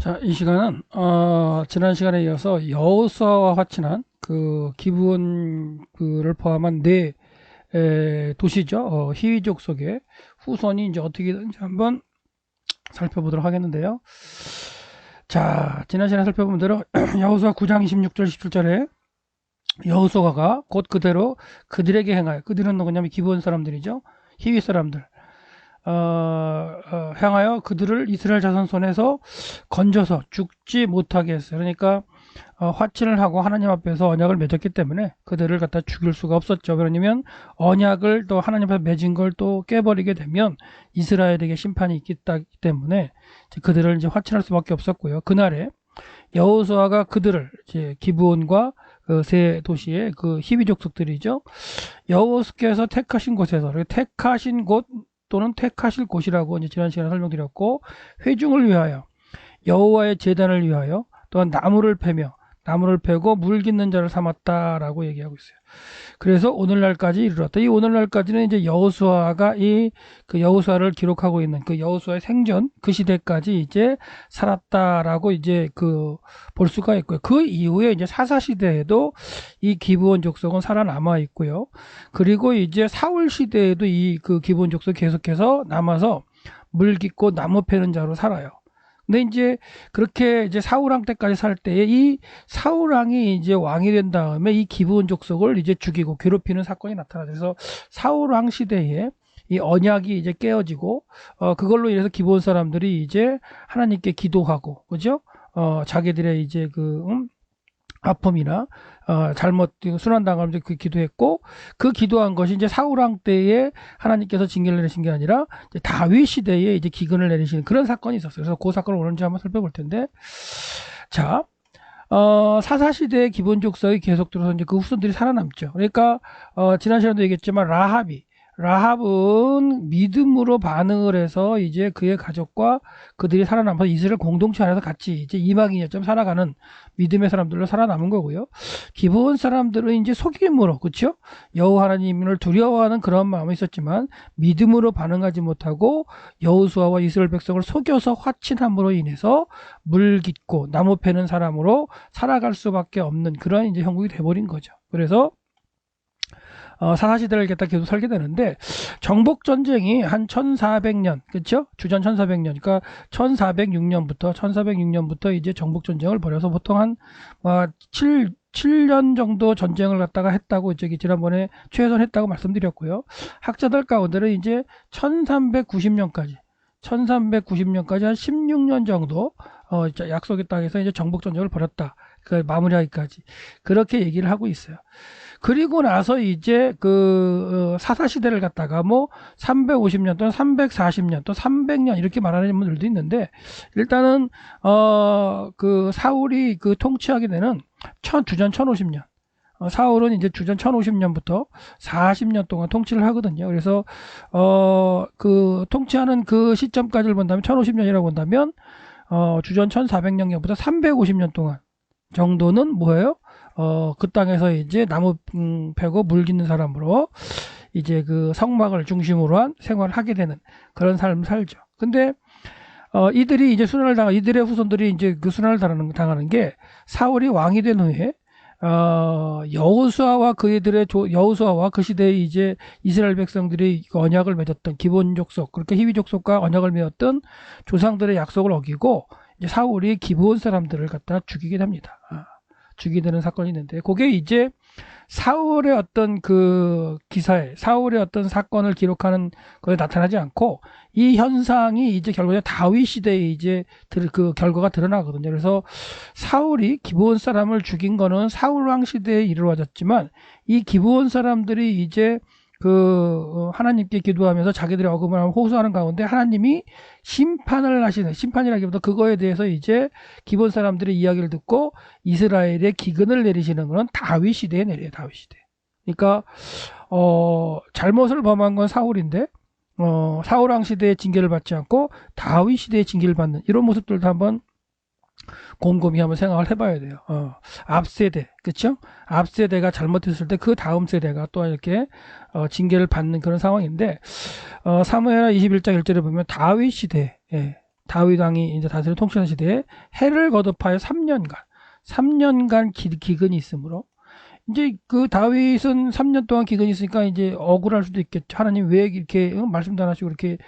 자, 이 시간은 지난 시간에 이어서 여호수아와 화친한 그 기브온 그를 포함한 네 도시죠. 히위족 속의 후손이 이제 어떻게 되는지 한번 살펴보도록 하겠는데요. 자, 지난 시간에 살펴본 대로 여호수아 9장 26절 17절에 여호수아가 곧 그대로 그들에게 행하여, 그들은 누구냐면 기브온 사람들이죠. 히위 사람들. 향하여 그들을 이스라엘 자손 손에서 건져서 죽지 못하게 했어요. 그러니까 화친을 하고 하나님 앞에서 언약을 맺었기 때문에 그들을 갖다 죽일 수가 없었죠. 왜냐면 언약을 또 하나님 앞에 맺은 걸 또 깨버리게 되면 이스라엘에게 심판이 있기 때문에 그들을 이제 화친할 수밖에 없었고요. 그날에 여호수아가 그들을 이제 기브온과 그 세 도시의 그 히위 족속들이죠. 여호수께서 택하신 곳에서, 택하신 곳 또는 택하실 곳이라고 이제 지난 시간에 설명드렸고, 회중을 위하여, 여호와의 제단을 위하여, 또한 나무를 패고 물 깃는 자를 삼았다라고 얘기하고 있어요. 그래서 오늘날까지 이르렀다. 이 오늘날까지는 이제 여호수아가 그 여호수아를 기록하고 있는 그 여호수아의 생전 그 시대까지 이제 살았다라고 이제 볼 수가 있고요. 그 이후에 이제 사사 시대에도 이 기브온 족속은 살아남아 있고요. 그리고 이제 사울 시대에도 이 그 기브온 족속이 계속해서 남아서 물 깃고 나무 패는 자로 살아요. 근데 이제 그렇게 이제 사울왕 때까지 살 때에 이 사울왕이 이제 왕이 된 다음에 이 기브온 족속을 이제 죽이고 괴롭히는 사건이 나타나죠. 그래서 사울왕 시대에 이 언약이 이제 깨어지고 그걸로 인해서 기브온 사람들이 이제 하나님께 기도하고, 그죠? 자기들의 이제 아픔이나 잘못 순환당하면서 그 기도했고, 그 기도한 것이 이제 사울왕 때에 하나님께서 징계를 내리신 게 아니라 이제 다윗 시대에 이제 기근을 내리시는 그런 사건이 있었어요. 그래서 그 사건을 오늘지 한번 살펴볼 텐데, 자, 사사 시대의 기본 족속이 계속 들어서 이제 그 후손들이 살아남죠. 그러니까 지난 시간에도 얘기했지만 라합은 믿음으로 반응을 해서 이제 그의 가족과 그들이 살아남아서 이스라엘 공동체 안에서 같이 이제 이방인처럼 살아가는 믿음의 사람들로 살아남은 거고요. 기브온 사람들은 이제 속임으로, 그렇죠? 여호와 하나님을 두려워하는 그런 마음이 있었지만 믿음으로 반응하지 못하고 여호수아와 이스라엘 백성을 속여서 화친함으로 인해서 물 깃고 나무 패는 사람으로 살아갈 수밖에 없는 그런 이제 형국이 돼버린 거죠. 그래서 사사시대를 갖다 계속 살게 되는데, 정복전쟁이 한 1400년, 그쵸? 주전 1400년, 그러니까 1406년부터 이제 정복전쟁을 벌여서 보통 한 7년 정도 전쟁을 갖다가 했다고 저기 지난번에 최소한 했다고 말씀드렸고요. 학자들 가운데는 이제 1390년까지 한 16년 정도 약속의 땅에서 이제 정복전쟁을 벌였다. 그 마무리하기까지 그렇게 얘기를 하고 있어요. 그리고 나서 이제 사사 시대를 갖다가 350년 또는 340년 또 300년 이렇게 말하는 분들도 있는데, 일단은 그 사울이 통치하게 되는 주전 1050년, 사울은 이제 주전 1050년부터 40년 동안 통치를 하거든요. 그래서 그 통치하는 그 시점까지를 본다면 1050년이라고 본다면 주전 1400년부터 350년 동안 정도는 뭐예요? 그 땅에서 이제 나무 패고 물 깃는 사람으로 이제 그 성막을 중심으로 한 생활을 하게 되는 그런 삶을 살죠. 근데 이들이 이제 이들의 후손들이 이제 그 순환을 당하는 게, 사울이 왕이 된 후에 여호수아와 그 시대의 이제 이스라엘 백성들이 언약을 맺었던 기본 족속, 그렇게 히위 족속과 언약을 맺었던 조상들의 약속을 어기고 이제 사울이 기브온 사람들을 갖다 죽이게 됩니다. 죽이게 되는 사건이 있는데, 그게 이제 사울의 어떤 그 기사에, 사울의 어떤 사건을 기록하는 거에 나타나지 않고, 이 현상이 이제 결국에 다윗 시대에 이제 그 결과가 드러나거든요. 그래서 사울이 기브온 사람을 죽인 거는 사울왕 시대에 이루어졌지만, 이 기브온 사람들이 이제 하나님께 기도하면서 자기들의 어금을 호소하는 가운데 하나님이 심판을 하시는, 심판이라기보다 그거에 대해서 이제 기본 사람들의 이야기를 듣고 이스라엘의 기근을 내리시는 것은 다윗 시대에 내려요. 다윗 시대. 그러니까 잘못을 범한 건 사울인데 사울왕 시대의 징계를 받지 않고 다윗 시대의 징계를 받는 이런 모습들도 한번 곰곰이 한번 생각을 해봐야 돼요. 앞세대, 그쵸? 앞세대가 잘못했을 때 그 다음 세대가 또 이렇게 징계를 받는 그런 상황인데, 사무엘하 21장 1절에 보면 다윗 시대, 다윗 왕이 이제 다스리는 통치하는 시대에 해를 거듭하여 3년간 기근이 있으므로 이제 그 다윗은 3년 동안 기근이 있으니까 이제 억울할 수도 있겠죠. 하나님 왜 이렇게 말씀도 안 하시고 이렇게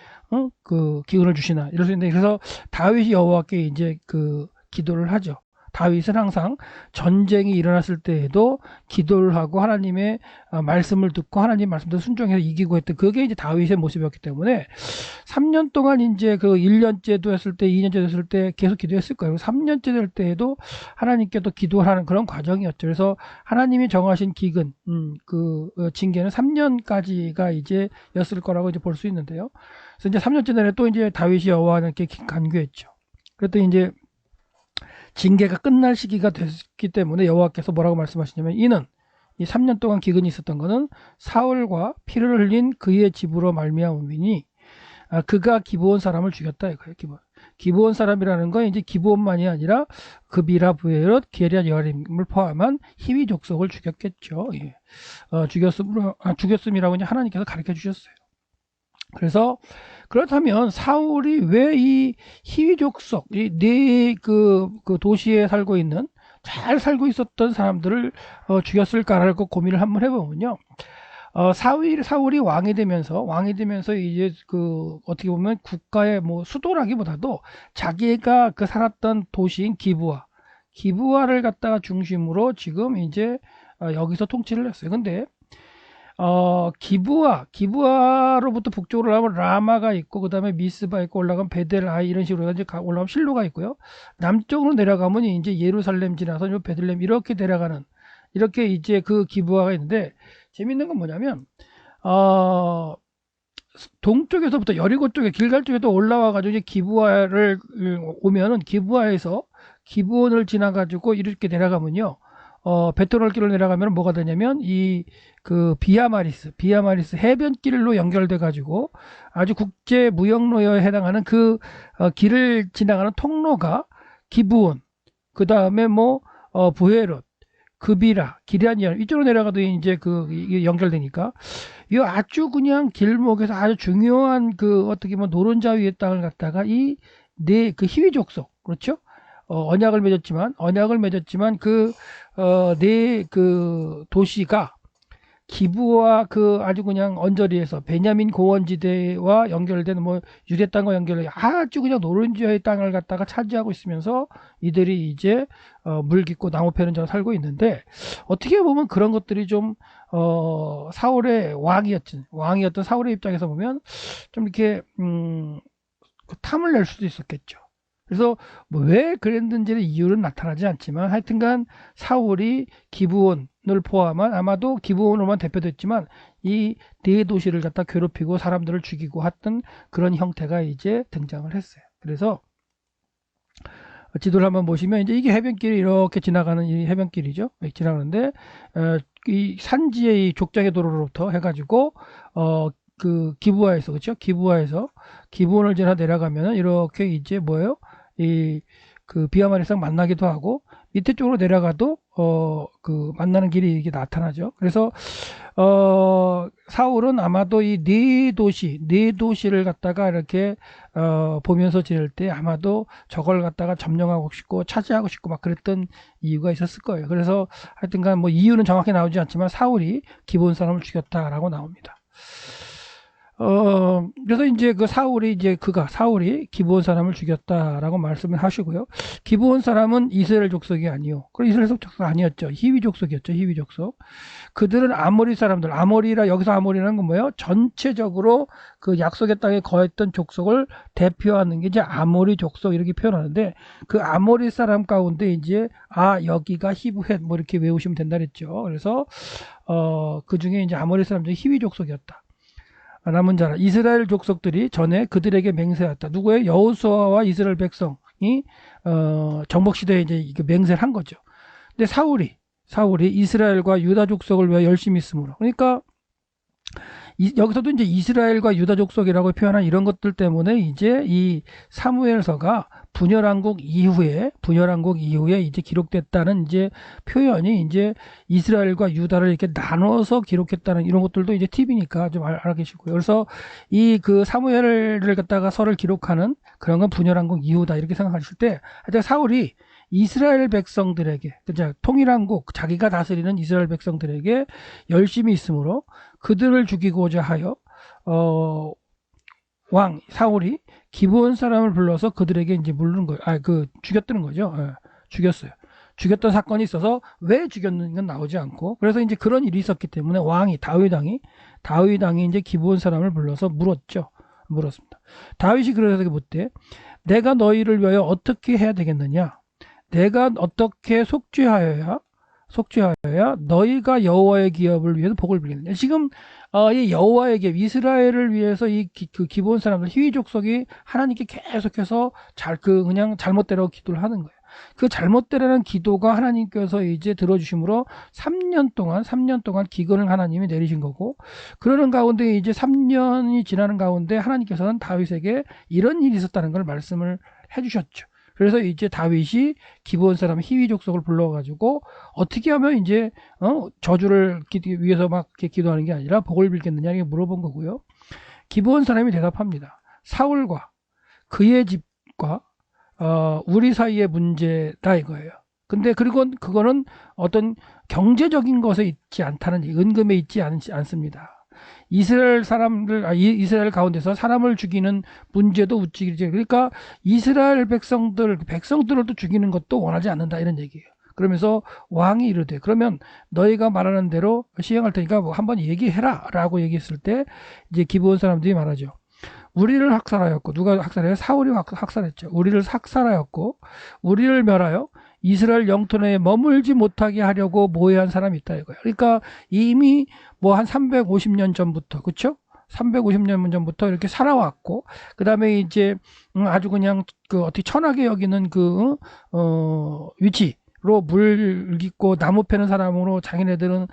그 기근을 주시나 이럴 수 있는데, 그래서 다윗이 여호와께 이제 그 기도를 하죠. 다윗은 항상 전쟁이 일어났을 때에도 기도를 하고 하나님의 말씀을 듣고 하나님 말씀대로 순종해서 이기고 했던, 그게 이제 다윗의 모습이었기 때문에 3년 동안 이제 그 1년째도 했을 때 2년째 됐을 때 계속 기도했을 거예요. 3년째 될 때에도 하나님께 또 기도하는 그런 과정이었죠. 그래서 하나님이 정하신 기근, 그 징계는 3년까지가 이제 였을 거라고 이제 볼 수 있는데요. 그래서 이제 3년째 내내 또 이제 다윗이 여호와께 간구했죠. 그랬더니 이제 징계가 끝날 시기가 됐기 때문에 여호와께서 뭐라고 말씀하시냐면, 이는 이 3년 동안 기근이 있었던 것은 사울과 피를 흘린 그의 집으로 말미암음이니 그가 기브온 사람을 죽였다 이거예요. 기브온 사람이라는 건 이제 기브온만이 아니라 그비라, 부에롯, 게랴, 여아림을 포함한 히위 족속을 죽였겠죠. 예. 죽였음이라고 이제 하나님께서 가르쳐 주셨어요. 그래서 그렇다면 사울이 왜 이 히위 족속, 그 도시에 살고 있는 잘 살고 있었던 사람들을 죽였을까라고 고민을 한번 해보면요. 사울이 왕이 되면서 이제 그 어떻게 보면 국가의 뭐 수도라기보다도 자기가 그 살았던 도시인 기브아를 갖다가 중심으로 지금 이제 여기서 통치를 했어요. 근데 기브아로부터 북쪽으로 가면 라마가 있고, 그 다음에 미스바 있고, 올라가면 베델아이, 이런 식으로 이제 올라가면 실로가 있고요. 남쪽으로 내려가면 이제 예루살렘 지나서 베들레헴 이렇게 내려가는, 이렇게 이제 그 기브아가 있는데, 재밌는 건 뭐냐면 동쪽에서부터 여리고 쪽에 길갈 쪽에도 올라와 가지고 이제 기브아를 오면은 기브아에서 기브온을 지나 가지고 이렇게 내려가면요. 베트롤 길로 내려가면 뭐가 되냐면 이 그 비아마리스 해변길로 연결돼 가지고 아주 국제 무역로에 해당하는 그 길을 지나가는 통로가 기브온, 그 다음에 뭐 부헤롯, 급이라, 기란이야 이쪽으로 내려가도 이제 이게 연결되니까 이 아주 그냥 길목에서 아주 중요한 그 어떻게 보면 노른자 위의 땅을 갖다가 이 네 그 히위 족속, 그렇죠? 언약을 맺었지만 그 네 그 도시가 기브와 그 아주 그냥 언저리에서 베냐민 고원지대와 연결된 뭐 유대 땅과 연결해 아주 그냥 노른자의 땅을 갖다가 차지하고 있으면서 이들이 이제 물 깊고 나무 패는 데로 살고 있는데, 어떻게 보면 그런 것들이 좀 사울의 왕이었던 사울의 입장에서 보면 좀 이렇게 탐을 낼 수도 있었겠죠. 그래서 뭐 왜 그랬는지의 이유는 나타나지 않지만 하여튼간 사울이 기브온을 포함한, 아마도 기브온으로만 대표됐지만 이 네 도시를 갖다 괴롭히고 사람들을 죽이고 했던 그런 형태가 이제 등장을 했어요. 그래서 지도를 한번 보시면 이제 이게 해변길이 이렇게 지나가는 이 해변길이죠. 지나가는데 이 산지의 이 족장의 도로로부터 해가지고 그 기브아에서, 그렇죠? 기브아에서 기브온을 지나 내려가면은 이렇게 이제 뭐예요? 이 그 비아마리스랑 만나기도 하고, 밑에 쪽으로 내려가도 그 만나는 길이 이게 나타나죠. 그래서 사울은 아마도 이 네 도시를 갖다가 이렇게 보면서 지낼 때 아마도 저걸 갖다가 점령하고 싶고 차지하고 싶고 막 그랬던 이유가 있었을 거예요. 그래서 하여튼간 뭐 이유는 정확히 나오지 않지만 사울이 기브온 사람을 죽였다라고 나옵니다. 그래서 이제 그 사울이 기브온 사람을 죽였다라고 말씀을 하시고요. 기브온 사람은 이스라엘 족속이 아니요. 그럼 이스라엘 족속 아니었죠. 히위 족속이었죠. 히위 족속. 그들은 아모리 사람들, 여기서 아모리라는 건 뭐예요? 전체적으로 그 약속의 땅에 거했던 족속을 대표하는 게 이제 아모리 족속 이렇게 표현하는데, 그 아모리 사람 가운데 이제 여기가 히브헷 뭐 이렇게 외우시면 된다 그랬죠. 그래서 그 중에 이제 아모리 사람들이 히위 족속이었다. 남은 자라 이스라엘 족속들이 전에 그들에게 맹세했다. 누구예요? 여호수아와 이스라엘 백성이 정복 시대에 이제 맹세를 한 거죠. 근데 사울이 이스라엘과 유다 족속을 위해 열심히 있으므로, 그러니까 여기서도 이제 이스라엘과 유다 족속이라고 표현한 이런 것들 때문에 이제 이 사무엘서가 분열왕국 이후에 이제 기록됐다는 이제 표현이 이제 이스라엘과 유다를 이렇게 나눠서 기록했다는 이런 것들도 이제 팁이니까 좀 알아 계시고요. 그래서 이 그 사무엘을 갖다가 서를 기록하는 그런 건 분열왕국 이후다 이렇게 생각하실 때, 하여튼 사울이 이스라엘 백성들에게, 그죠? 통일왕국, 자기가 다스리는 이스라엘 백성들에게 열심히 있으므로 그들을 죽이고자 하여 왕 사울이 기브온 사람을 불러서 그들에게 이제 물는 거예요. 죽였다는 거죠. 예, 죽였어요. 죽였던 사건이 있어서 왜 죽였는 건 나오지 않고, 그래서 이제 그런 일이 있었기 때문에 다윗왕이 이제 기브온 사람을 불러서 물었습니다. 다윗이 그래서 묻되, 내가 너희를 위하여 어떻게 해야 되겠느냐? 내가 어떻게 속죄하여야 너희가 여호와의 기업을 위해서 복을 빌겠느냐? 지금 이 여호와의 기업, 이스라엘을 위해서 그 기브온 사람들, 희위 족속이 하나님께 계속해서 그냥 잘못대로 기도를 하는 거예요. 그 잘못대로는 기도가 하나님께서 이제 들어주심으로 3년 동안 기근을 하나님이 내리신 거고, 그러는 가운데 이제 3년이 지나는 가운데 하나님께서는 다윗에게 이런 일이 있었다는 걸 말씀을 해주셨죠. 그래서 이제 다윗이 기브온 사람 희위 족속을 불러가지고 어떻게 하면 이제 저주를 위해서 막 이렇게 기도하는 게 아니라 복을 빌겠느냐 이렇게 물어본 거고요. 기브온 사람이 대답합니다. 사울과 그의 집과 우리 사이의 문제다 이거예요. 근데 그리고 그거는 어떤 경제적인 것에 있지 않다는, 은금에 있지 않습니다. 이스라엘 이스라엘 가운데서 사람을 죽이는 문제도 우찌기죠. 그러니까 이스라엘 백성들을 또 죽이는 것도 원하지 않는다 이런 얘기예요. 그러면서 왕이 이르되, 그러면 너희가 말하는 대로 시행할 테니까 뭐 한번 얘기해라 라고 얘기했을 때, 이제 기브온 사람들이 말하죠. 우리를 학살하였고, 누가 학살해요? 사울이 학살했죠. 우리를 학살하였고 우리를 멸하여 이스라엘 영토 내에 머물지 못하게 하려고 모해한 사람이 있다 이거예요. 그러니까 이미 뭐 한 350년 전부터, 그렇죠? 350년 전부터 이렇게 살아왔고, 그 다음에 이제 아주 그냥 어떻게 천하게 여기는 위치로 물 깃고 나무 패는 사람으로 자기네들은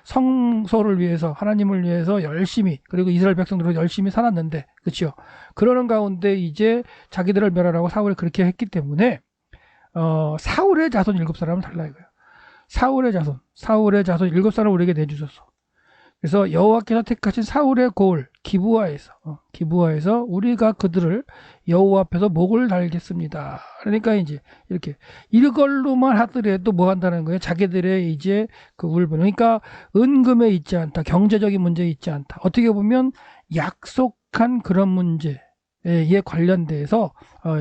성소를 위해서, 하나님을 위해서 열심히, 그리고 이스라엘 백성들로 열심히 살았는데, 그렇죠? 그러는 가운데 이제 자기들을 멸하라고 사울이 그렇게 했기 때문에 사울의 자손 7사람은 달라 이거예요. 사울의 자손 7사람을 우리에게 내주소서. 그래서 여호와께서 택하신 사울의 고을 기브아에서 우리가 그들을 여호와 앞에서 목을 달겠습니다. 그러니까 이제 이렇게 이걸로만 하더라도 뭐 한다는 거예요? 자기들의 이제 그 울분, 그러니까 은금에 있지 않다, 경제적인 문제에 있지 않다. 어떻게 보면 약속한 그런 문제에 관련돼서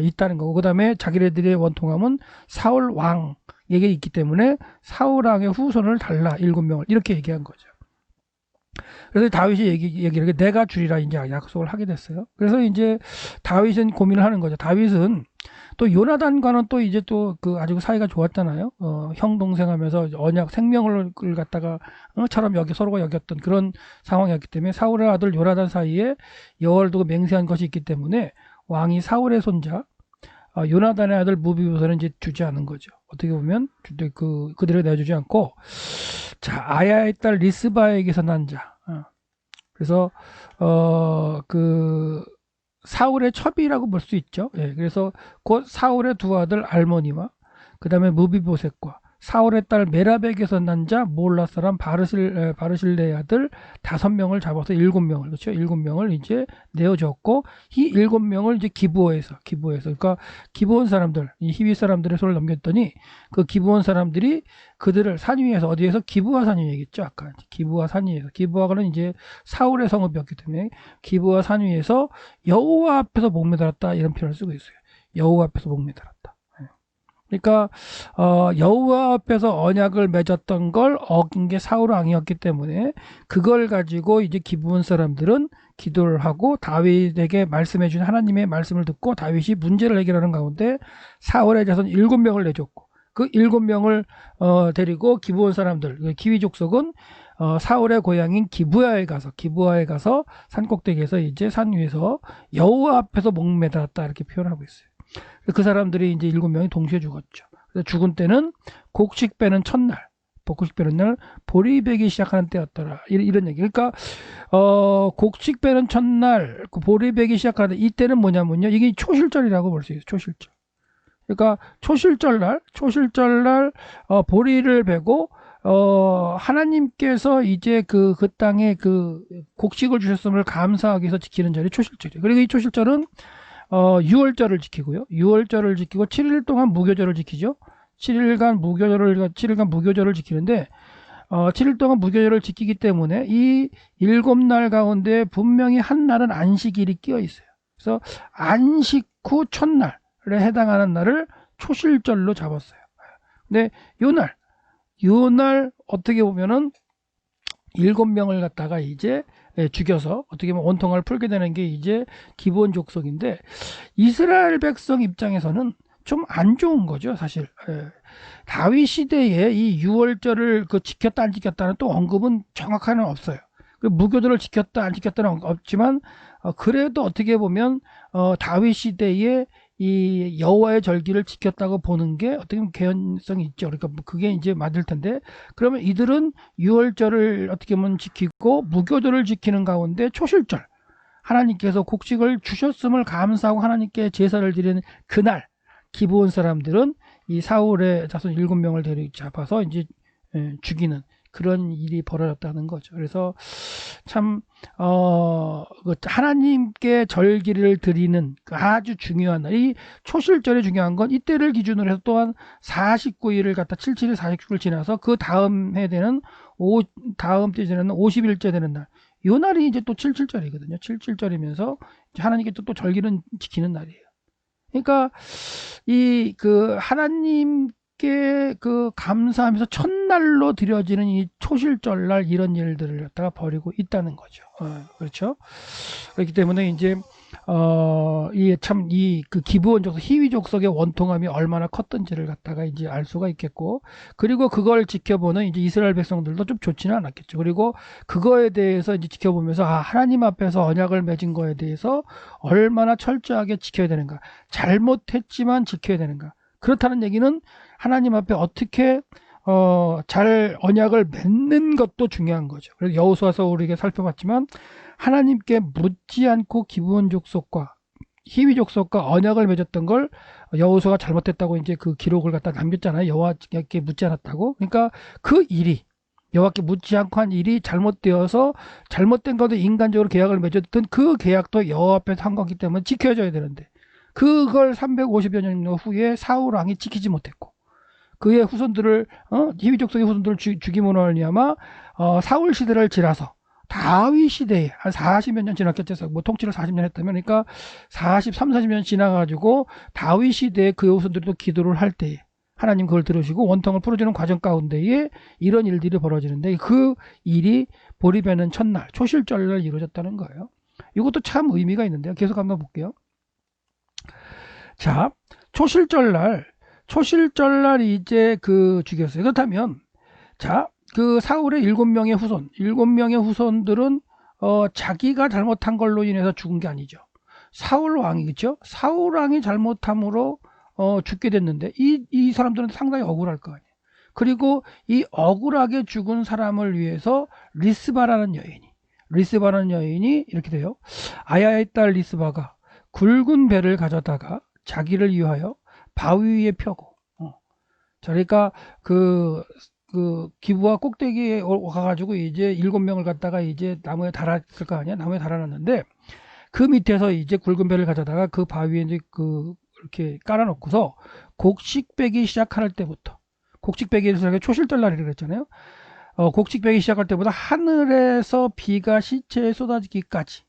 있다는 거고, 그 다음에 자기네들의 원통함은 사울 왕에게 있기 때문에 사울 왕의 후손을 달라 7명을 이렇게 얘기한 거죠. 그래서 다윗이 얘기를 내가 주리라 이제 약속을 하게 됐어요. 그래서 이제 다윗은 고민을 하는 거죠. 다윗은 또 요나단과는 또 이제 또 아주 사이가 좋았잖아요. 형 동생 하면서 언약 생명을 갖다가 처럼 서로가 여겼던 그런 상황이었기 때문에 사울의 아들 요나단 사이에 여호와를 두고 맹세한 것이 있기 때문에 왕이 사울의 손자 요나단의 아들 무비보셋은 이제 주지 않은 거죠. 어떻게 보면 그들을 내주지 않고, 자, 아야의 딸 리스바에게서 난 자. 그래서 사울의 첩이라고 볼 수 있죠. 예, 그래서 곧 사울의 두 아들 알모니와 그 다음에 무비보셋과 사울의 딸 메라백에서 난 자 몰라 사람 바르실레의 아들 5명을 잡아서 7명을, 그렇죠? 7명을 이제 내어줬고, 이 7명을 이제 기브어에서 그러니까 기브온 사람들, 이 히위 사람들의 손을 넘겼더니 그 기브온 사람들이 그들을 산 위에서, 어디에서? 기브아 산 위에 얘기했죠. 아까 기브아 산 위에서, 기브아는 이제 사울의 성읍이었기 때문에 기브아 산 위에서 여호와 앞에서 목매달았다 이런 표현을 쓰고 있어요. 여호와 앞에서 목매달았다. 그러니까 여호와 앞에서 언약을 맺었던 걸 어긴 게 사울 왕이었기 때문에 그걸 가지고 이제 기브온 사람들은 기도를 하고 다윗에게 말씀해 준 하나님의 말씀을 듣고 다윗이 문제를 해결하는 가운데 사울의 자손 7명을 내줬고, 그 7명을 데리고 기브온 사람들, 기위 족속은 사울의 고향인 기브아에 가서 산꼭대기에서 이제 산 위에서 여호와 앞에서 목매달았다 이렇게 표현하고 있어요. 그 사람들이 이제 7명이 동시에 죽었죠. 그래서 죽은 때는 곡식 빼는 첫날, 곡식 베는 날 보리 베기 시작하는 때였더라. 이런 얘기. 그러니까 곡식 베는 첫날 그 보리 베기 시작하는 이때는 뭐냐면요, 이게 초실절이라고 볼 수 있어요. 초실절. 그러니까 초실절날 보리를 베고 하나님께서 이제 그 땅에 그 곡식을 주셨음을 감사하기 위해서 지키는 절이 초실절이에요. 그리고 이 초실절은 6월절을 지키고요. 6월절을 지키고 7일 동안 무교절을 지키죠. 7일간 무교절을 지키는데 7일 동안 무교절을 지키기 때문에 이 7날 가운데 분명히 한 날은 안식일이 끼어 있어요. 그래서 안식 후 첫날에 해당하는 날을 초실절로 잡았어요. 근데 요날 어떻게 보면은 7명을 갖다가 이제 죽여서 어떻게 보면 원통을 풀게 되는 게 이제 기본 족속인데, 이스라엘 백성 입장에서는 좀 안 좋은 거죠, 사실. 다윗 시대에 이 6월절을 그 지켰다 안 지켰다는 또 언급은 정확하게는 없어요. 그 무교도를 지켰다 안 지켰다는 없지만 그래도 어떻게 보면 다윗 시대에 이 여호와의 절기를 지켰다고 보는 게 어떻게 보면 개연성이 있죠. 그러니까 그게 이제 맞을 텐데, 그러면 이들은 6월절을 어떻게 보면 지키고 무교도를 지키는 가운데 초실절, 하나님께서 곡식을 주셨음을 감사하고 하나님께 제사를 드리는 그날, 기브온 사람들은 이 사울의 자손 7명을 데리고 잡아서 이제 죽이는 그런 일이 벌어졌다는 거죠. 그래서 참 하나님께 절기를 드리는 아주 중요한 날, 이 초실절이 중요한 건 이때를 기준으로 해서 또한 49일을 갖다 77일 49일 지나서 그 다음 해 되는 다음 때 되는 50일째 되는 날, 요 날이 이제 또 77절이거든요. 77절이면서 하나님께 또 절기는 지키는 날이에요. 그러니까 이 그 하나님께 그 감사하면서 첫날로 드려지는 이 초실절날 이런 일들을 갖다가 벌이고 있다는 거죠. 그렇죠. 그렇기 때문에 이제 이 그 기브온 족속, 히위 족속의 원통함이 얼마나 컸던지를 갖다가 이제 알 수가 있겠고, 그리고 그걸 지켜보는 이제 이스라엘 백성들도 좀 좋지는 않았겠죠. 그리고 그거에 대해서 이제 지켜보면서 하나님 앞에서 언약을 맺은 거에 대해서 얼마나 철저하게 지켜야 되는가, 잘못했지만 지켜야 되는가. 그렇다는 얘기는 하나님 앞에 어떻게 잘 언약을 맺는 것도 중요한 거죠. 그래서 여호수아서 우리에게 살펴봤지만 하나님께 묻지 않고 기브온 족속과 히위 족속과 언약을 맺었던 걸 여호수아가 잘못했다고 이제 그 기록을 갖다 남겼잖아요. 여호와께 묻지 않았다고. 그러니까 그 일이, 여호와께 묻지 않고 한 일이 잘못되어서 잘못된 것도 인간적으로 계약을 맺었던 그 계약도 여호와 앞에서 한 거기 때문에 지켜져야 되는데, 그걸 350여 년 후에 사울 왕이 지키지 못했고, 그의 후손들을 히위 족속의 후손들을 죽임으로 말미암아 사울 시대를 지나서 다윗 시대에 한 40몇 년 지났겠죠. 뭐 통치를 40년 했다면, 그러니까 43, 40년 지나가지고 다윗 시대에 그의 후손들이 또 기도를 할 때에 하나님 그걸 들으시고 원통을 풀어주는 과정 가운데에 이런 일들이 벌어지는데, 그 일이 보리베는 첫날 초실절날 이루어졌다는 거예요. 이것도 참 의미가 있는데요. 계속 한번 볼게요. 자, 초실절날 이제 그 죽였어요. 그렇다면 자, 그 사울의 7명의 후손들은 자기가 잘못한 걸로 인해서 죽은 게 아니죠. 사울 왕이, 그렇죠? 사울 왕이 잘못함으로 죽게 됐는데 이 사람들은 상당히 억울할 거 아니에요. 그리고 이 억울하게 죽은 사람을 위해서 리스바라는 여인이 이렇게 돼요. 아야의 딸 리스바가 굵은 배를 가져다가 자기를 위하여 바위 위에 펴고, 자, 그러니까 그 기부와 꼭대기에 가가지고 이제 7명을 갖다가 이제 나무에 달았을 거 아니야? 나무에 달아놨는데 그 밑에서 이제 굵은 배를 가져다가 그 바위에 이제 이렇게 깔아놓고서 곡식 빼기 시작할 때부터, 곡식 빼기에서 초실절날이라고 그랬잖아요. 곡식 빼기 시작할 때보다 하늘에서 비가 시체에 쏟아지기까지.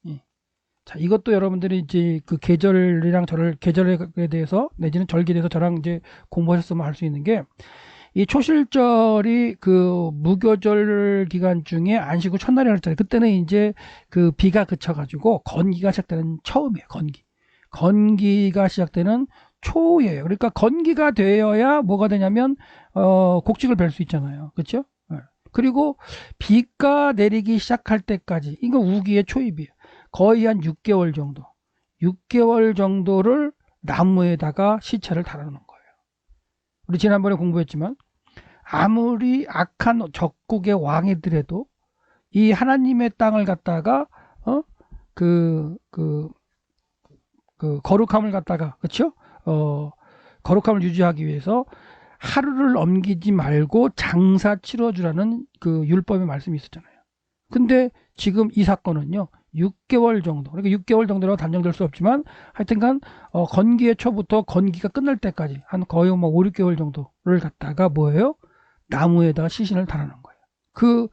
자, 이것도 여러분들이 이제 그 계절에 대해서 내지는 절기에 대해서 저랑 이제 공부하셨으면 알 수 있는 게, 이 초실절이 그 무교절 기간 중에 안식 후 첫날이라고 했잖아요. 그때는 이제 그 비가 그쳐가지고 건기가 시작되는 처음이에요. 건기가 시작되는 초예요. 그러니까 건기가 되어야 뭐가 되냐면 곡식을 벨 수 있잖아요. 그렇죠? 그리고 비가 내리기 시작할 때까지, 이거 우기의 초입이에요. 거의 한 6개월 정도를 나무에다가 시체를 달아놓는 거예요. 우리 지난번에 공부했지만 아무리 악한 적국의 왕이더라도 이 하나님의 땅을 갖다가 거룩함을 갖다가 그렇죠? 거룩함을 유지하기 위해서 하루를 넘기지 말고 장사 치러주라는 그 율법의 말씀이 있었잖아요. 근데 지금 이 사건은요 6개월 정도, 그러니까 6개월 정도라고 단정될 수 없지만 하여튼간 건기의 초부터 건기가 끝날 때까지 한 거의 뭐 5, 6개월 정도를 갖다가 뭐예요? 나무에다가 시신을 달아놓은 거예요.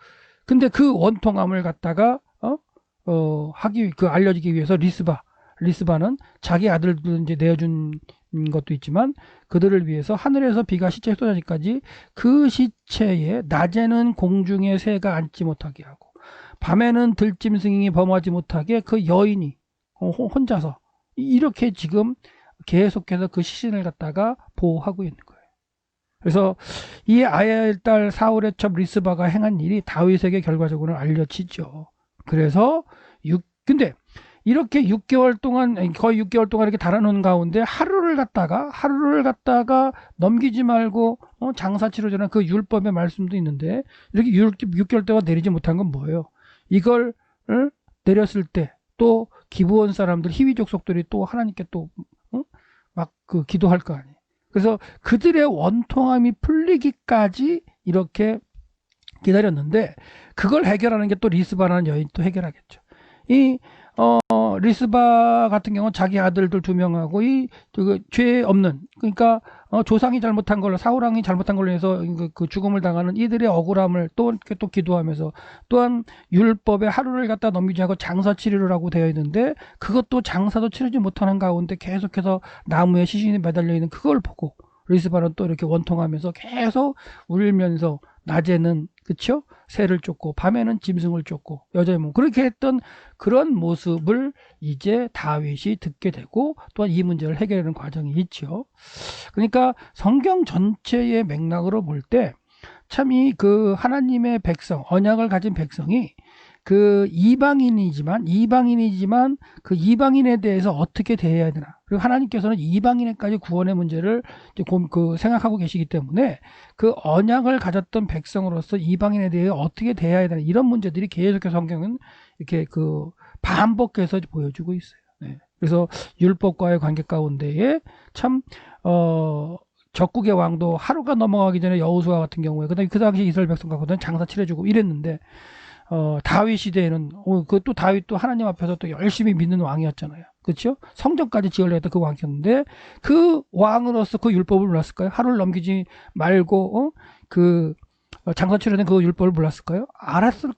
근데 그 원통함을 갖다가 알려지기 위해서 리스바는 자기 아들들 이제 내어준 것도 있지만 그들을 위해서 하늘에서 비가 시체에 쏟아지기까지 그 시체에 낮에는 공중의 새가 앉지 못하게 하고 밤에는 들짐승이 범하지 못하게 그 여인이 혼자서 이렇게 지금 계속해서 그 시신을 갖다가 보호하고 있는 거예요. 그래서 이 아야의 딸 사울의 첩 리스바가 행한 일이 다윗에게 결과적으로 알려지죠. 그래서 근데 이렇게 6개월 동안 거의 6개월 동안 이렇게 달아놓은 가운데 하루를 갖다가 넘기지 말고 장사 치러주는 그 율법의 말씀도 있는데 이렇게 6개월 동안 내리지 못한 건 뭐예요? 이걸 내렸을 때 또 기브온 사람들 히위 족속들이 또 하나님께 또 막 그 기도할 거 아니에요. 그래서 그들의 원통함이 풀리기까지 이렇게 기다렸는데 그걸 해결하는 게 또 리스바라는 여인이 또 해결하겠죠. 이 리스바 같은 경우는 자기 아들들 2명하고 죄 없는, 그러니까 조상이 잘못한 걸로, 사울왕이 잘못한 걸로 해서 그 죽음을 당하는 이들의 억울함을 또 기도하면서, 또한 율법의 하루를 갖다 넘기지 않고 장사 치르를 하고 되어 있는데 그것도 장사도 치르지 못하는 가운데 계속해서 나무에 시신이 매달려 있는 그걸 보고 리스바는 또 이렇게 원통하면서 계속 울면서 낮에는 그쵸? 새를 쫓고 밤에는 짐승을 쫓고 여자의 몸, 그렇게 했던 그런 모습을 이제 다윗이 듣게 되고 또한 이 문제를 해결하는 과정이 있죠. 그러니까 성경 전체의 맥락으로 볼 때 참 이 그 하나님의 백성, 언약을 가진 백성이 그 이방인이지만 그 이방인에 대해서 어떻게 대해야 되나, 그리고 하나님께서는 이방인에까지 구원의 문제를 생각하고 계시기 때문에 그 언약을 가졌던 백성으로서 이방인에 대해 어떻게 대해야 되나, 이런 문제들이 계속해서 성경은 이렇게 반복해서 보여주고 있어요. 네. 그래서 율법과의 관계 가운데에 참 적국의 왕도 하루가 넘어가기 전에 여호수아 같은 경우에, 그다음에 그 당시 이스라엘 백성 갖고는 장사 치러주고 이랬는데 다윗 시대에는 그것도 다윗도 하나님 앞에서 또 열심히 믿는 왕이었잖아요. 그렇죠? 성전까지 지으려 했던 그 왕이었는데 그 왕으로서 그 율법을 몰랐을까요? 하루를 넘기지 말고 장사 치르는 그 율법을 몰랐을까요? 알았을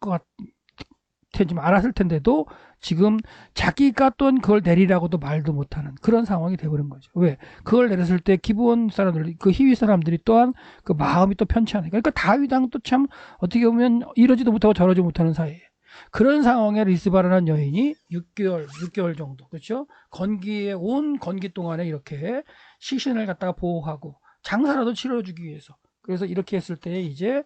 텐데도 지금 자기가 또 그걸 내리라고도 말도 못하는 그런 상황이 돼버린 거죠. 왜? 그걸 내렸을 때 기브온 사람들, 그 히위 사람들이 또한 그 마음이 또 편치 않으니까. 그러니까 다윗 왕도 참 어떻게 보면 이러지도 못하고 저러지 못하는 사이에 그런 상황에 리스바라는 여인이 6개월 정도, 그렇죠? 온 건기 동안에 이렇게 시신을 갖다가 보호하고 장사라도 치러주기 위해서, 그래서 이렇게 했을 때 이제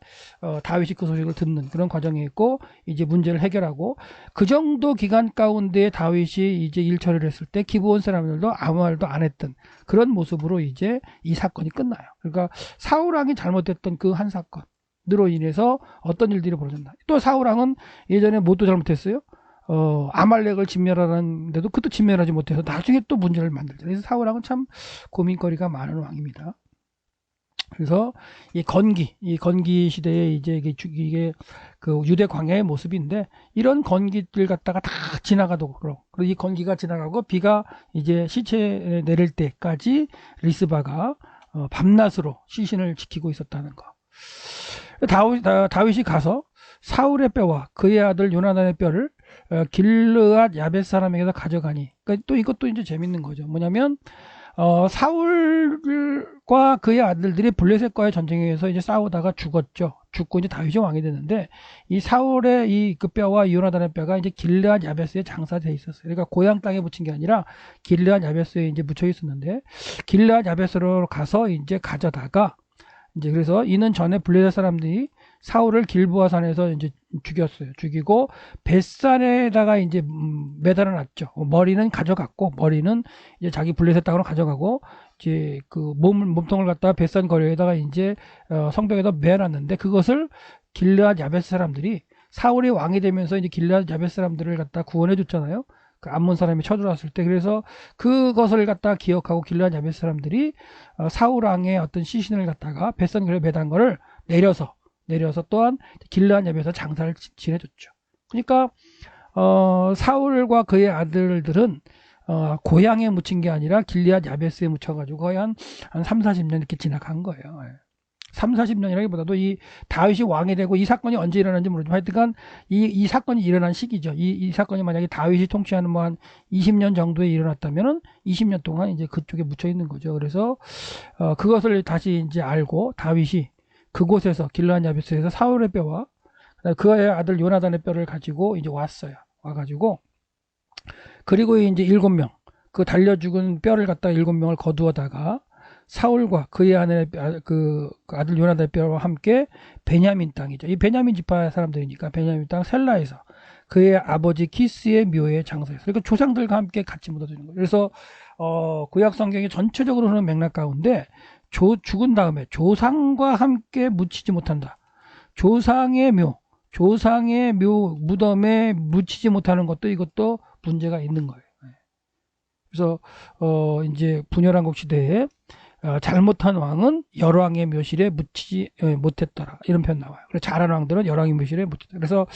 다윗이 그 소식을 듣는 그런 과정이 있고 이제 문제를 해결하고, 그 정도 기간 가운데 다윗이 이제 일 처리를 했을 때 기브온 사람들도 아무 말도 안 했던 그런 모습으로 이제 이 사건이 끝나요. 그러니까 사울왕이 잘못했던 그 한 사건으로 인해서 어떤 일들이 벌어졌나. 또 사울왕은 예전에 뭣도 잘못했어요? 아말렉을 진멸하는데도 그것도 진멸하지 못해서 나중에 또 문제를 만들죠. 그래서 사울왕은 참 고민거리가 많은 왕입니다. 그래서 이 건기 시대에 이제 이게 그 유대 광야의 모습인데, 이런 건기들 갖다가 다 지나가도 그리고 이 건기가 지나가고 비가 이제 시체에 내릴 때까지 리스바가 밤낮으로 시신을 지키고 있었다는 거. 다윗이 가서 사울의 뼈와 그의 아들 요나단의 뼈를 길르앗 야벳 사람에게서 가져가니, 그러니까 또 이것도 이제 재밌는 거죠. 뭐냐면 사울과 그의 아들들이 블레셋과의 전쟁에 의해서 이제 싸우다가 죽었죠. 죽고 이제 다윗이 왕이 됐는데, 이 사울의 그 뼈와 요나단의 뼈가 이제 길르앗 야베스에 장사돼 있었어요. 그러니까 고향 땅에 묻힌 게 아니라 길르앗 야베스에 이제 묻혀 있었는데, 길르앗 야베스로 가서 이제 가져다가 이제, 그래서 이는 전에 블레셋 사람들이 사울을 길보아 산에서 이제 죽였어요. 죽이고 벳산에다가 이제 매달아 놨죠. 머리는 가져갔고, 머리는 이제 자기 블레셋 땅으로 가져가고, 이제 그 몸통을 갖다가 벳산 거리에다가 이제 성벽에다 매놨는데, 그것을 길르앗 야벳 사람들이, 사울이 왕이 되면서 이제 길르앗 야벳 사람들을 갖다 구원해 줬잖아요. 그 암몬 사람이 쳐들어왔을 때. 그래서 그것을 갖다 기억하고 길르앗 야벳 사람들이 사울 왕의 어떤 시신을 갖다가 벳산 거리에 매단 거를 내려서 또한 길르앗 야벳에서 장사를 지내줬죠. 그러니까 사울과 그의 아들들은 고향에 묻힌 게 아니라 길리앗 야베스에 묻혀가지고 거의 한 3, 40년 이렇게 지나간 거예요. 3, 40년이라기보다도 이 다윗이 왕이 되고, 이 사건이 언제 일어났는지 모르지만 하여튼간 이 사건이 일어난 시기죠. 이 사건이 만약에 다윗이 통치하는 뭐 한 20년 정도에 일어났다면은 20년 동안 이제 그쪽에 묻혀 있는 거죠. 그래서 그것을 다시 이제 알고 다윗이 그곳에서 길르앗 야베스에서 사울의 뼈와 그의 아들 요나단의 뼈를 가지고 이제 왔어요. 와가지고, 그리고 이제 7명, 그 달려 죽은 뼈를 갖다가 7명을 거두어다가 사울과 그의 그 아들 요나단의 뼈와 함께 베냐민 땅이죠. 이 베냐민 지파 사람들이니까 베냐민 땅 셀라에서 그의 아버지 키스의 묘에 장사했어요. 그러니까 조상들과 함께 같이 묻어지는 거예요. 그래서 구약 성경이 전체적으로 흐르는 맥락 가운데 죽은 다음에 조상과 함께 묻히지 못한다. 조상의 묘 무덤에 묻히지 못하는 것도, 이것도 문제가 있는 거예요. 그래서 이제 분열왕국 시대에 잘못한 왕은 열왕의 묘실에 묻히지 못했더라, 이런 표현 나와요. 그래서 잘한 왕들은 열왕의 묘실에 묻혔다. 그래서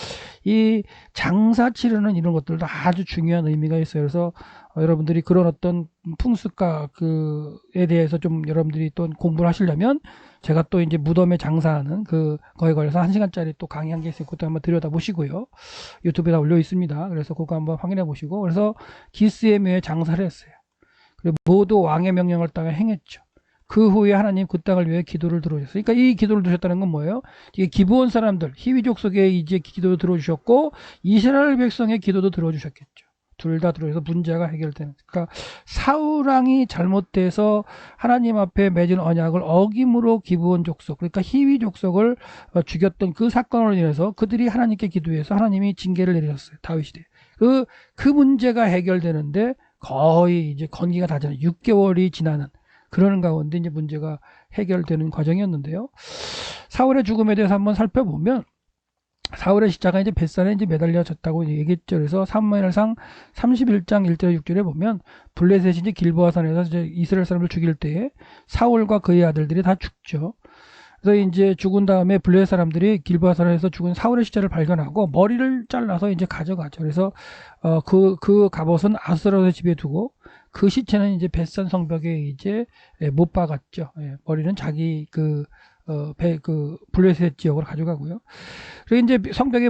이 장사 치르는 이런 것들도 아주 중요한 의미가 있어요. 그래서 여러분들이 그런 어떤 풍습과 그에 대해서 좀 여러분들이 또 공부를 하시려면, 제가 또 이제 무덤에 장사하는 거에 관해서 1시간짜리 또 강의한 게 있어요. 그것도 한번 들여다 보시고요. 유튜브에 다 올려 있습니다. 그래서 그거 한번 확인해 보시고, 그래서 기스의 묘에 장사를 했어요. 그리고 모두 왕의 명령을 따라 행했죠. 그 후에 하나님 그 땅을 위해 기도를 들어주셨어요. 그러니까 이 기도를 들으셨다는 건 뭐예요? 이게 기브온 사람들, 히위족 속에 이제 기도도 들어주셨고, 이스라엘 백성의 기도도 들어주셨겠죠. 둘 다 들어서 문제가 해결되는. 그러니까 사울왕이 잘못돼서 하나님 앞에 맺은 언약을 어김으로 기브온 족속, 그러니까 히위 족속을 죽였던 그 사건으로 인해서 그들이 하나님께 기도해서 하나님이 징계를 내리셨어요. 다윗 시대. 그 문제가 해결되는데 거의 이제 건기가 다 지나 6개월이 지나는 그러는 가운데 이제 문제가 해결되는 과정이었는데요. 사울의 죽음에 대해서 한번 살펴보면, 사울의 십자가 이제 벳산에 이제 매달려졌다고 얘기했죠. 그래서 사무엘상 31장 1절 6절에 보면, 블레셋이 이제 길보아산에서 이제 이스라엘 사람을 죽일 때에 사울과 그의 아들들이 다 죽죠. 그래서 이제 죽은 다음에 블레셋 사람들이 길보아산에서 죽은 사울의 시체를 발견하고 머리를 잘라서 이제 가져가죠. 그래서 그 갑옷은 아스라엘의 집에 두고, 그 시체는 이제 벳산 성벽에 이제 못 박았죠. 머리는 자기 블레셋 지역으로 가져가고요. 그리고 이제 성벽에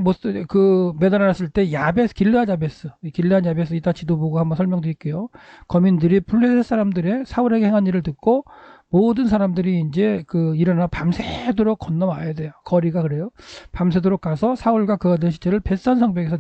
매달아놨을 때 길르앗 야베스, 이따 지도 보고 한번 설명드릴게요. 거민들이 블레셋 사람들의 사울에게 행한 일을 듣고 모든 사람들이 이제 일어나 밤새도록 건너와야 돼요. 거리가 그래요. 밤새도록 가서 사울과 그 아들 시체를 벳산 성벽에서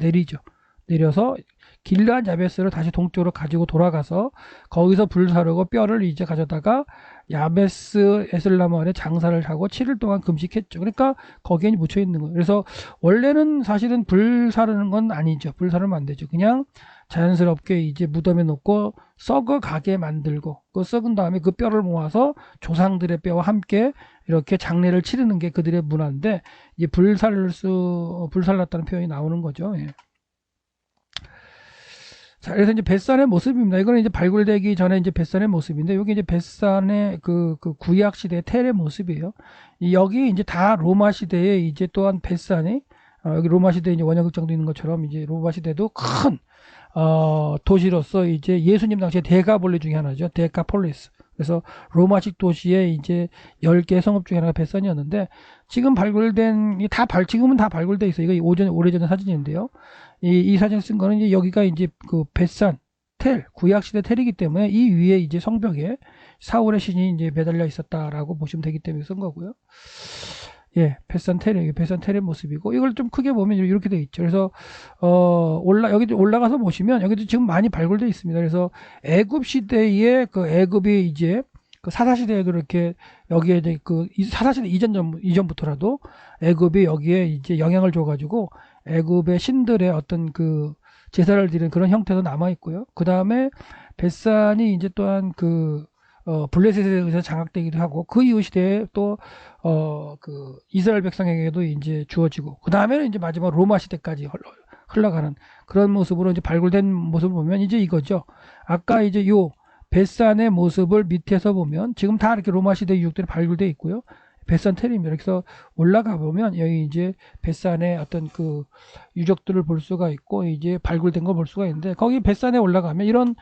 내려서 길르앗 야베스를 다시 동쪽으로 가지고 돌아가서 거기서 불 사르고 뼈를 이제 가져다가 야베스 에슬라마을에 장사를 하고 7일 동안 금식했죠. 그러니까 거기에 묻혀 있는 거예요. 그래서 원래는 사실은 불 사르는 건 아니죠. 불 사르면 안 되죠. 그냥 자연스럽게 이제 무덤에 놓고 썩어가게 만들고, 그 썩은 다음에 그 뼈를 모아서 조상들의 뼈와 함께 이렇게 장례를 치르는 게 그들의 문화인데, 이제 불 살랐다는 표현이 나오는 거죠. 예. 자, 그래서 이제 벳산의 모습입니다. 이거는 이제 발굴되기 전에 이제 벳산의 모습인데, 여기 이제 벳산의 그 구약 시대의 텔의 모습이에요. 여기 이제 다 로마 시대에 이제 또한 벳산이, 여기 로마 시대에 이제 원형극장도 있는 것처럼 이제 로마 시대도 큰 도시로서 이제 예수님 당시에 대가볼리 중에 하나죠. 데카폴리스. 그래서 로마식 도시의 이제 10개 성읍 중에 하나가 벳산이었는데, 지금은 다 발굴돼 있어요. 이거 오래전의 사진인데요. 이 사진 쓴 거는 이제 여기가 이제 벳산 구약시대 텔이기 때문에 이 위에 이제 성벽에 사울의 신이 이제 매달려 있었다라고 보시면 되기 때문에 쓴 거고요. 예, 벳산 텔의 모습이고, 이걸 좀 크게 보면 이렇게 돼 있죠. 그래서 여기 올라가서 보시면 여기도 지금 많이 발굴돼 있습니다. 그래서 애굽 시대에 애굽이 이제 사사시대에도 이렇게 여기에 이제 사사시대 이전부터라도 애굽이 여기에 이제 영향을 줘가지고 애굽의 신들의 어떤 제사를 드리는 그런 형태도 남아 있고요. 그 다음에 벳산이 이제 또한 블레셋에 의해서 장악되기도 하고 그 이후 시대에 또 그 이스라엘 백성에게도 이제 주어지고 그 다음에는 이제 마지막 로마 시대까지 흘러가는 그런 모습으로 이제 발굴된 모습을 보면 이제 이거죠. 아까 이제 요 벳산의 모습을 밑에서 보면 지금 다 이렇게 로마 시대 유적들이 발굴되어 있고요. 벳산 테림이라 그래서 올라가 보면 여기 이제 벳산의 어떤 그 유적들을 볼 수가 있고 이제 발굴된 걸 볼 수가 있는데 거기 벳산에 올라가면 이런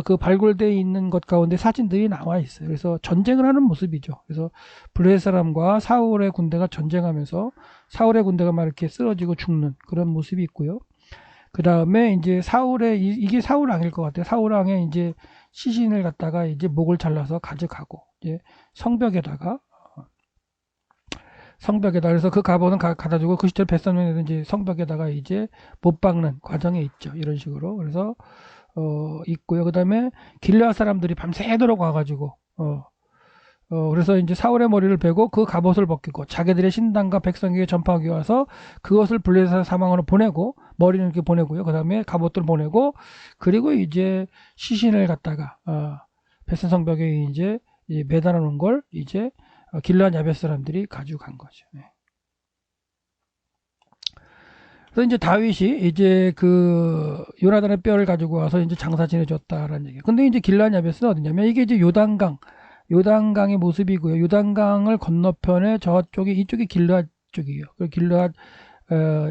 그 발굴되어 있는 것 가운데 사진들이 나와 있어요. 그래서 전쟁을 하는 모습이죠. 그래서 블레셋 사람과 사울의 군대가 전쟁하면서 사울의 군대가 막 이렇게 쓰러지고 죽는 그런 모습이 있고요. 그 다음에 이제 사울의 이게 사울왕일 것 같아요. 사울왕의 이제 시신을 갖다가 이제 목을 잘라서 가져가고 이제 성벽에다가 그래서 그 갑옷은 갖다 주고 그 시절 뱃사면에서 이제 성벽에다가 이제 못 박는 과정에 있죠. 이런 식으로. 그래서 있고요. 그 다음에 길르앗 사람들이 밤새도록 와가지고 그래서 이제 사울의 머리를 베고 그 갑옷을 벗기고 자기들의 신당과 백성에게 전파하기 와서 그것을 블레셋 사망으로 보내고 머리는 이렇게 보내고요. 그 다음에 갑옷들 보내고 그리고 이제 시신을 갖다가 벳산 성벽에 이제 매달아 놓은 걸 이제 길르앗 야벳 사람들이 가지고 간 거죠. 네. 그래서 이제 다윗이 이제 그 요나단의 뼈를 가지고 와서 이제 장사 지내줬다라는 얘기예요. 근데 이제 길르앗 야벳은 어디냐면 이게 이제 요단강의 모습이고요. 요단강을 건너편에 저쪽에 이쪽이 길르앗 쪽이에요. 길르앗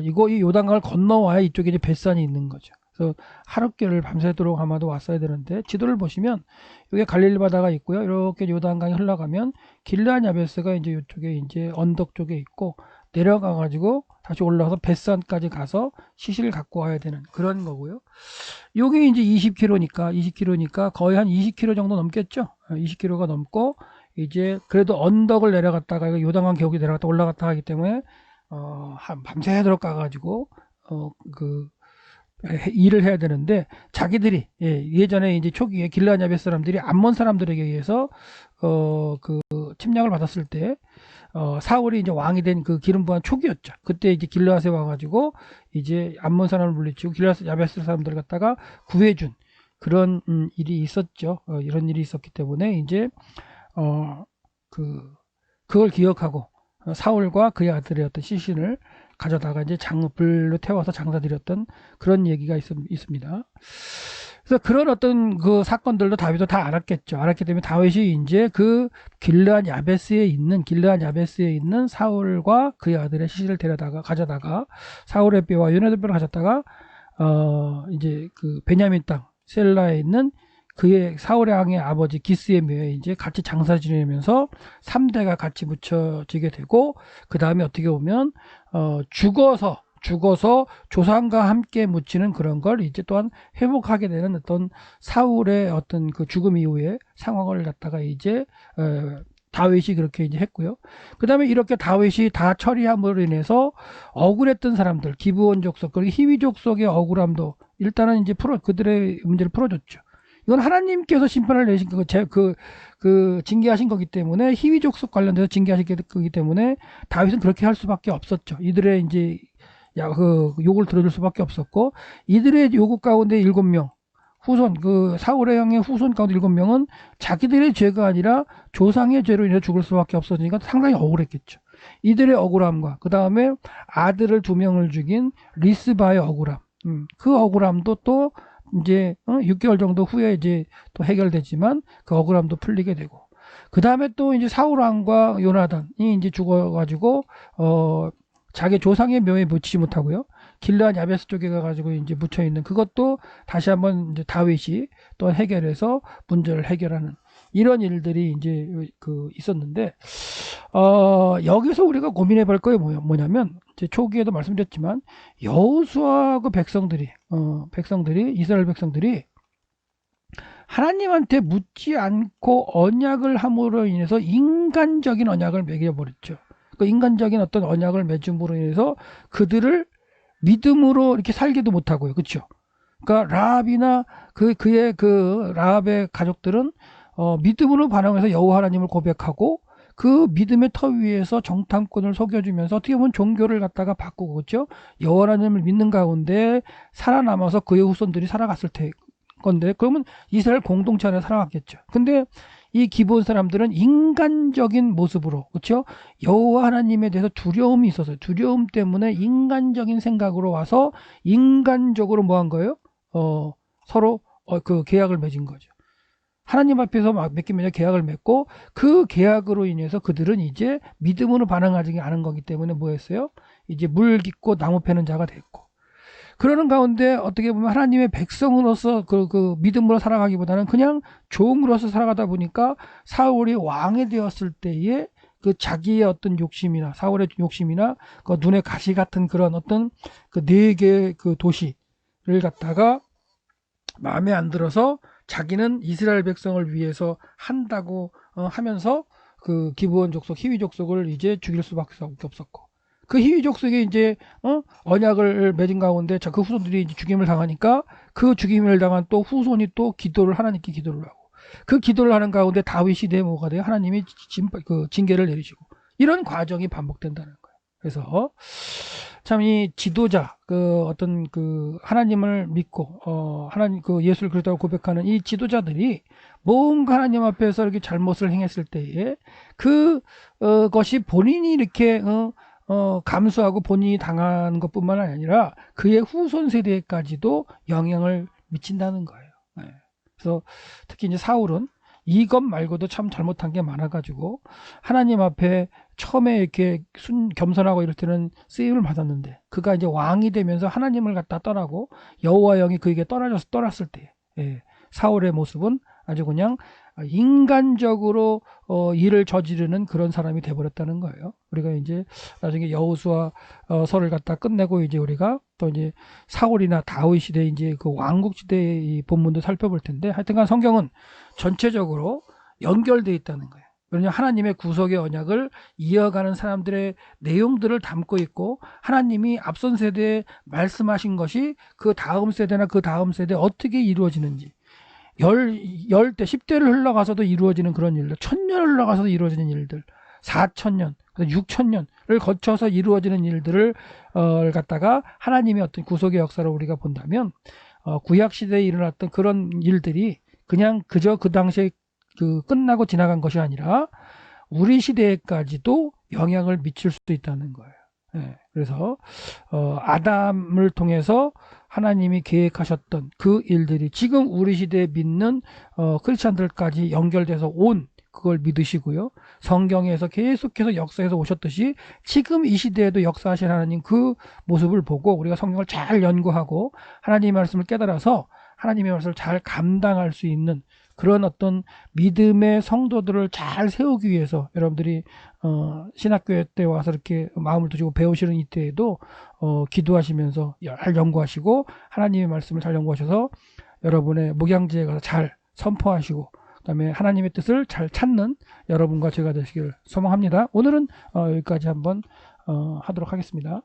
이거 이 요단강을 건너와야 이쪽에 이제 벳산이 있는 거죠. 그래서 하룻길을 밤새도록 아마도 왔어야 되는데 지도를 보시면 여기 갈릴리 바다가 있고요. 이렇게 요단강이 흘러가면 길르앗 야베스가 이제 이쪽에 이제 언덕 쪽에 있고 내려가 가지고 다시 올라가서 벳산까지 가서 시신을 갖고 와야 되는 그런 거고요. 여기 이제 20km니까 거의 한 20km 정도 넘겠죠. 20km가 넘고 이제 그래도 언덕을 내려갔다가 요단강 계곡에 내려갔다 올라갔다 하기 때문에 한 밤새도록 가가지고 그 일을 해야 되는데 자기들이 예전에 이제 초기에 길르앗 야벳 사람들이 암몬 사람들에게 의해서 그 침략을 받았을 때 사울이 이제 왕이 된 그 기름 부은 초기였죠. 그때 이제 길르앗에 와가지고 이제 암몬 사람을 물리치고 길르앗 야벳 사람들을 갖다가 구해준 그런 일이 있었죠. 이런 일이 있었기 때문에 이제 그걸 기억하고 사울과 그의 아들의 어떤 시신을 가져다가 이제 불로 태워서 장사드렸던 그런 얘기가 있습니다. 그래서 그런 어떤 그 사건들도 다윗도 다 알았겠죠. 알았기 때문에 다윗이 이제 그 길르앗 야베스에 있는 사울과 그의 아들의 시신을 가져다가 사울의 뼈와 요나단의 뼈를 가졌다가 이제 그 베냐민 땅 셀라에 있는 그의 사울의 왕의 아버지 기스의 묘에 이제 같이 장사 지내면서 3대가 같이 묻혀지게 되고 그 다음에 어떻게 보면 죽어서 조상과 함께 묻히는 그런 걸 이제 또한 회복하게 되는 어떤 사울의 어떤 그 죽음 이후의 상황을 갖다가 이제 다윗이 그렇게 이제 했고요. 그 다음에 이렇게 다윗이 다 처리함으로 인해서 억울했던 사람들, 기브온 족속, 그리고 히위 족속의 억울함도 일단은 이제 그들의 문제를 풀어줬죠. 이건 하나님께서 심판을 내신 그 징계하신 거기 때문에 히위 족속 관련돼서 징계하신 거기 때문에 다윗은 그렇게 할 수밖에 없었죠. 이들의 이제 그 욕을 들어줄 수밖에 없었고 이들의 요구 가운데 7명 후손 그 사울의 형의 후손 가운데 7명은 자기들의 죄가 아니라 조상의 죄로 인해 죽을 수밖에 없었으니까 상당히 억울했겠죠. 이들의 억울함과 그 다음에 아들을 2명을 죽인 리스바의 억울함, 그 억울함도 또 이제 6개월 정도 후에 이제 또 해결되지만 그 억울함도 풀리게 되고 그 다음에 또 이제 사울 왕과 요나단이 이제 죽어가지고 자기 조상의 묘에 묻히지 못하고요. 길르앗 야베스 쪽에 가가지고 이제 묻혀 있는 그것도 다시 한번 이제 다윗이 또 해결해서 문제를 해결하는 이런 일들이 이제 있었는데 여기서 우리가 고민해 볼 거예요. 뭐냐면 이제 초기에도 말씀드렸지만 여호수아 그 백성들이 이스라엘 백성들이 하나님한테 묻지 않고 언약을 함으로 인해서 인간적인 언약을 매겨버렸죠. 그 인간적인 어떤 언약을 맺음으로 인해서 그들을 믿음으로 이렇게 살기도 못하고요. 그렇죠? 그러니까 라합이나 그의 라합의 가족들은 믿음으로 반응해서 여호와 하나님을 고백하고 그 믿음의 터 위에서 정탐꾼을 속여주면서 어떻게 보면 종교를 갖다가 바꾸고 그렇죠? 여호와 하나님을 믿는 가운데 살아남아서 그의 후손들이 살아갔을 건데 그러면 이스라엘 공동체 안에 살아갔겠죠. 근데 이 기브온 사람들은 인간적인 모습으로, 그렇죠? 여호와 하나님에 대해서 두려움이 있었어요. 두려움 때문에 인간적인 생각으로 와서 인간적으로 뭐 한 거예요? 서로 그 계약을 맺은 거죠. 하나님 앞에서 맺기면 계약을 맺고, 그 계약으로 인해서 그들은 이제 믿음으로 반응하지 않은 거기 때문에 뭐 했어요? 이제 물 깊고 나무 패는 자가 됐고, 그러는 가운데 어떻게 보면 하나님의 백성으로서 그 믿음으로 살아가기보다는 그냥 종으로서 살아가다 보니까 사울이 왕이 되었을 때에 그 자기의 어떤 욕심이나 사울의 욕심이나 그 눈에 가시 같은 그런 어떤 그 네 개의 그 도시를 갖다가 마음에 안 들어서 자기는 이스라엘 백성을 위해서 한다고 하면서 그 기브온 족속, 히위 족속을 이제 죽일 수밖에 없었고, 그 히위 족속이 이제 언약을 맺은 가운데 그 후손들이 이제 죽임을 당하니까 그 죽임을 당한 또 후손이 또 기도를 하나님께 기도를 하고, 그 기도를 하는 가운데 다윗 시대에 뭐가 돼요? 하나님이 그 징계를 내리시고, 이런 과정이 반복된다는 거예요. 그래서 참 이 지도자, 그 어떤 그 하나님을 믿고 하나님 그 예수를 그리스도라고 고백하는 이 지도자들이 뭔가 하나님 앞에서 이렇게 잘못을 행했을 때에 그 것이 본인이 이렇게 감수하고 본인이 당한 것뿐만 아니라 그의 후손 세대까지도 영향을 미친다는 거예요. 네. 그래서 특히 이제 사울은 이것 말고도 참 잘못한 게 많아가지고 하나님 앞에 처음에 이렇게 겸손하고 이럴 때는 쓰임을 받았는데, 그가 이제 왕이 되면서 하나님을 갖다 떠나고 여호와 영이 그에게 떠났을 때, 예, 사울의 모습은 아주 그냥 인간적으로 일을 저지르는 그런 사람이 돼버렸다는 거예요. 우리가 이제 나중에 여호수아 서를 갖다 끝내고 이제 우리가 또 이제 사울이나 다윗 시대 이제 그 왕국 시대의 이 본문도 살펴볼 텐데, 하여튼간 성경은 전체적으로 연결되어 있다는 거예요. 왜냐하면 하나님의 구속의 언약을 이어가는 사람들의 내용들을 담고 있고, 하나님이 앞선 세대에 말씀하신 것이 그 다음 세대나 그 다음 세대에 어떻게 이루어지는지, 10대, 10대를 흘러가서도 이루어지는 그런 일들, 1000년을 흘러가서도 이루어지는 일들, 4000년, 6000년을 거쳐서 이루어지는 일들을 갖다가 하나님의 어떤 구속의 역사를 우리가 본다면, 구약 시대에 일어났던 그런 일들이 그냥 그저 그 당시에 그 끝나고 지나간 것이 아니라 우리 시대에까지도 영향을 미칠 수도 있다는 거예요. 예, 그래서 아담을 통해서 하나님이 계획하셨던 그 일들이 지금 우리 시대에 믿는 크리스찬들까지 연결돼서 온, 그걸 믿으시고요. 성경에서 계속해서 역사에서 오셨듯이 지금 이 시대에도 역사하신 하나님 그 모습을 보고 우리가 성경을 잘 연구하고 하나님의 말씀을 깨달아서 하나님의 말씀을 잘 감당할 수 있는 그런 어떤 믿음의 성도들을 잘 세우기 위해서 여러분들이 신학교회 때 와서 이렇게 마음을 두시고 배우시는 이때에도 기도하시면서 잘 연구하시고 하나님의 말씀을 잘 연구하셔서 여러분의 목양지에 가서 잘 선포하시고, 그다음에 하나님의 뜻을 잘 찾는 여러분과 제가 되시기를 소망합니다. 오늘은 여기까지 한번 하도록 하겠습니다.